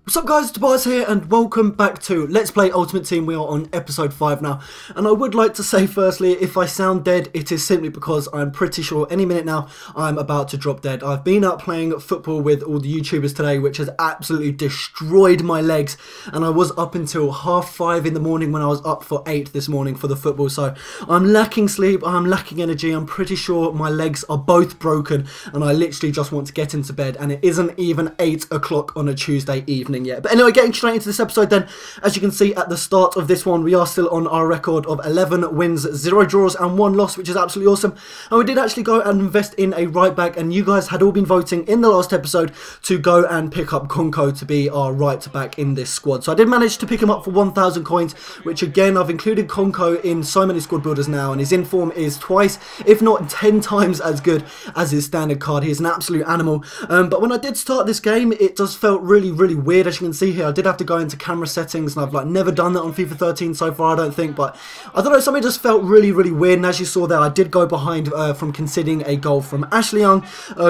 What's up guys, Tobias here and welcome back to Let's Play Ultimate Team. We are on episode 5 now, and I would like to say firstly, if I sound dead, it is simply because I'm pretty sure any minute now I'm about to drop dead. I've been out playing football with all the YouTubers today, which has absolutely destroyed my legs, and I was up until 5:30 in the morning when I was up for 8 this morning for the football, so I'm lacking sleep, I'm lacking energy, I'm pretty sure my legs are both broken, and I literally just want to get into bed, and it isn't even 8 o'clock on a Tuesday evening yet. But anyway, getting straight into this episode then, as you can see at the start of this one, we are still on our record of 11 wins, 0 draws and 1 loss, which is absolutely awesome. And we did actually go and invest in a right back, and you guys had all been voting in the last episode to go and pick up Konko to be our right back in this squad. So I did manage to pick him up for 1,000 coins, which again, I've included Konko in so many squad builders now, and his inform is twice, if not 10 times as good as his standard card. He is an absolute animal. But when I did start this game, it just felt really weird. As you can see here, I did have to go into camera settings, and I've never done that on FIFA 13 so far, I don't think, but I don't know, something just felt really weird. And as you saw there, I did go behind from conceding a goal from Ashley Young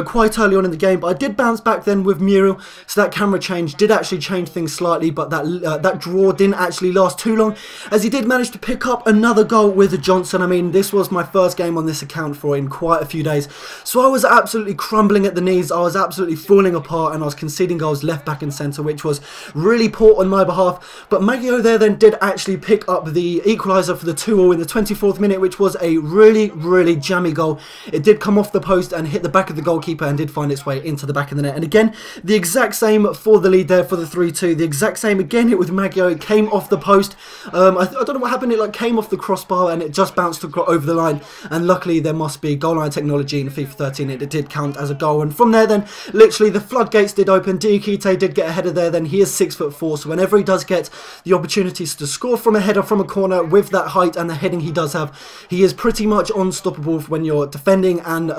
quite early on in the game, but I did bounce back then with Muriel, so that camera change did actually change things slightly, but that draw didn't actually last too long, as he did manage to pick up another goal with Johnson. I mean, this was my first game on this account for in quite a few days, so I was absolutely crumbling at the knees, I was absolutely falling apart, and I was conceding goals left, back and centre, which was really poor on my behalf. But Maggio there then did actually pick up the equaliser for the 2-2 in the 24th minute, which was a really jammy goal. It did come off the post and hit the back of the goalkeeper and did find its way into the back of the net. And again, the exact same for the lead there for the 3-2. The exact same again hit with Maggio. It came off the post. I don't know what happened. It came off the crossbar and it just bounced over the line. And luckily there must be goal line technology in FIFA 13. It did count as a goal. And from there then, literally the floodgates did open. Diakite did get a header there. Then he is 6'4", so whenever he does get the opportunities to score from a header from a corner with that height and the heading he does have, he is pretty much unstoppable when you're defending and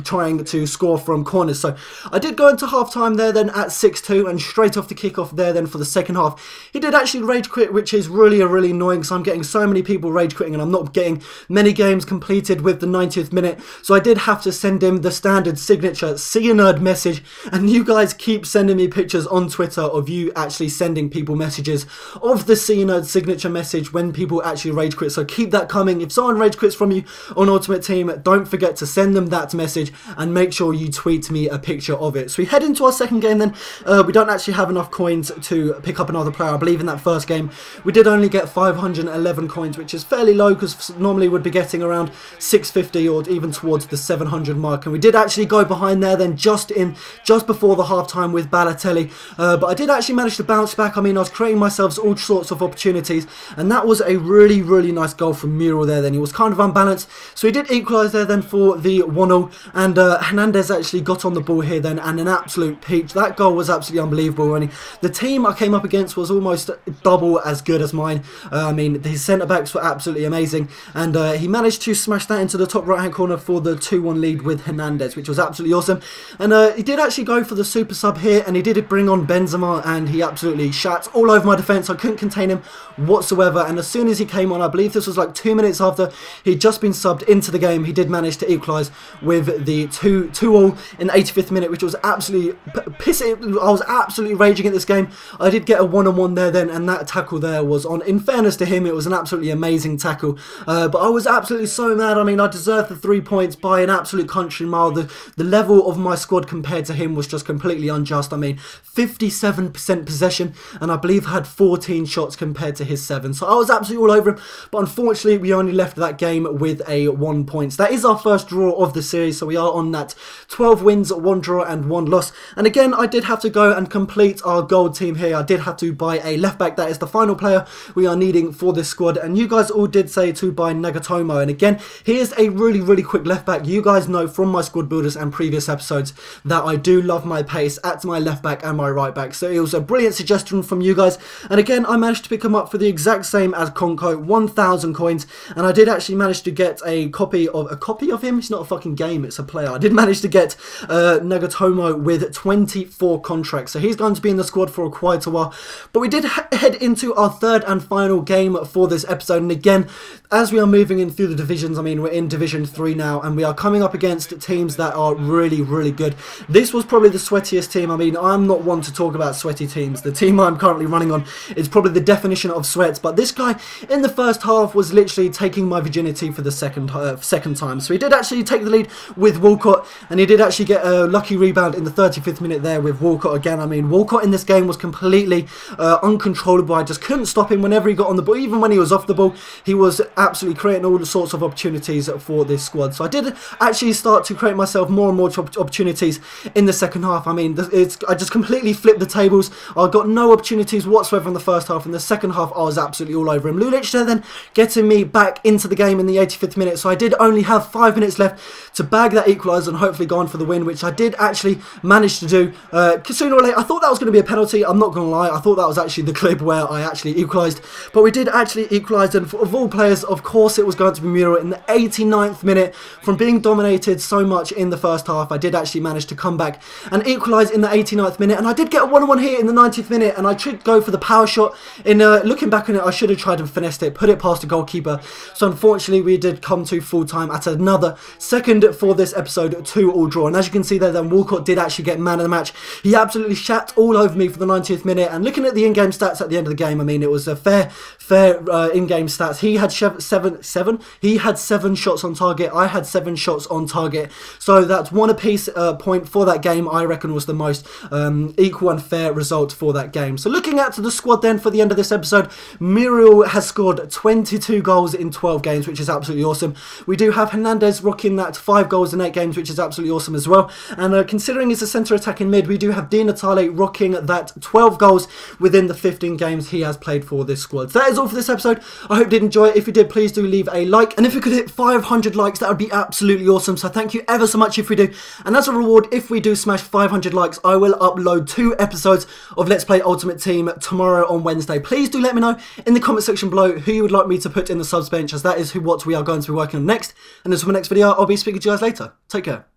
trying to score from corners. So I did go into half time there then at 6-2, and straight off the kickoff there then for the second half, he did actually rage quit, which is really annoying, because I'm getting so many people rage quitting and I'm not getting many games completed with the 90th minute. So I did have to send him the standard signature "See a nerd" message, and you guys keep sending me pictures on Twitter of you actually sending people messages of the See a nerd signature message when people actually rage quit. So keep that coming. If someone rage quits from you on Ultimate Team, don't forget to send them that message and make sure you tweet me a picture of it. So we head into our second game then. We don't actually have enough coins to pick up another player. I believe in that first game we did only get 511 coins, which is fairly low, because normally we'd be getting around 650 or even towards the 700 mark. And we did actually go behind there then just before the half time with Balotelli, but I did actually manage to bounce back. I mean, I was creating myself all sorts of opportunities, and that was a really nice goal from Muriel there then. He was kind of unbalanced, so he did equalise there then for the 1-0, and Hernandez actually got on the ball here then, and an absolute peach. That goal was absolutely unbelievable. I mean, the team I came up against was almost double as good as mine. I mean, his centre-backs were absolutely amazing, and he managed to smash that into the top right-hand corner for the 2-1 lead with Hernandez, which was absolutely awesome. And he did actually go for the super sub here, and he did bring on Benzema, and he absolutely shat all over my defence. I couldn't contain him whatsoever, and as soon as he came on, I believe this was like 2 minutes after he'd just been subbed into the game, he did manage to equalise with the 2-2 in the 85th minute, which was absolutely pissing. I was absolutely raging at this game. I did get a 1-on-1 there then, and that tackle there was on, in fairness to him, it was an absolutely amazing tackle, but I was absolutely so mad. I mean, I deserved the 3 points by an absolute country mile. The level of my squad compared to him was just completely unjust. I mean, 57% possession, and I believe had 14 shots compared to his 7, so I was absolutely all over him. But unfortunately we only left that game with a 1 points. That is our first draw of the series, so we are on that 12 wins, 1 draw and 1 loss. And again, I did have to go and complete our gold team here. I did have to buy a left back. That is the final player we are needing for this squad, and you guys all did say to buy Nagatomo, and again, he is a really quick left back. You guys know from my squad builders and previous episodes that I do love my pace at my left back and my right back, so it was a brilliant suggestion from you guys. And again, I managed to pick him up for the exact same as Konko, 1,000 coins, and I did actually manage to get a copy of him. It's not a fucking game, it's a player. I did manage to get Nagatomo with 24 contracts, so he's going to be in the squad for quite a while. But we did head into our third and final game for this episode, and again, as we are moving in through the divisions, I mean, we're in Division 3 now, and we are coming up against teams that are really good. This was probably the sweatiest team. I mean, I'm not one to talk about sweaty teams. The team I'm currently running on is probably the definition of sweat, but this guy in the first half was literally taking my virginity for the second time. So he did actually take the lead with Walcott, and he did actually get a lucky rebound in the 35th minute there with Walcott again. I mean, Walcott in this game was completely uncontrollable. I just couldn't stop him whenever he got on the ball. Even when he was off the ball, he was absolutely creating all sorts of opportunities for this squad. So I did actually start to create myself more and more opportunities in the second half. I mean, I just completely flipped the tables. I got no opportunities whatsoever in the first half. In the second half, I was absolutely all over him. Lulic then getting me back into the game in the 85th minute. So I did only have 5 minutes left to bag that equaliser and hopefully go on for the win, which I did actually manage to do. Sooner or later, I thought that was going to be a penalty. I'm not going to lie. I thought that was actually the clip where I actually equalised. But we did actually equalise, and of all players, of course, it was going to be Muriel in the 89th minute. From being dominated so much in the first half, I did actually manage to come back and equalise in the 89th minute. And I did get a 1-on-1 here in the 90th minute, and I should go for the power shot. In looking back on it, I should have tried and finessed it, put it past the goalkeeper. So unfortunately, we did come to full time at another second for this episode 2-all draw. And as you can see there, then Walcott did actually get man of the match. He absolutely shat all over me for the 90th minute. And looking at the in-game stats at the end of the game, I mean, it was a fair in-game stats. He had He had 7 shots on target. I had 7 shots on target. So that's 1 apiece point for that game. I reckon was the most equal and fair result for that game. So looking at the squad then for the end of this episode, Muriel has scored 22 goals in 12 games, which is absolutely awesome. We do have Hernandez rocking that 5 goals in 8 games, which is absolutely awesome as well. And considering he's a centre attacking mid, we do have Di Natale rocking that 12 goals within the 15 games he has played for this squad. So that is all for this episode. I hope you did enjoy it. If you did, please do leave a like. And if we could hit 500 likes, that would be absolutely awesome. So thank you ever so much if we do. And as a reward, if we do smash 500 likes, I will upload 2 episodes of Let's Play Ultimate Team tomorrow on Wednesday. Please do let me know in the comment section below who you would like me to put in the subs bench, as that is what we are going to be working on next. And until my next video, I'll be speaking to you guys later. Take care.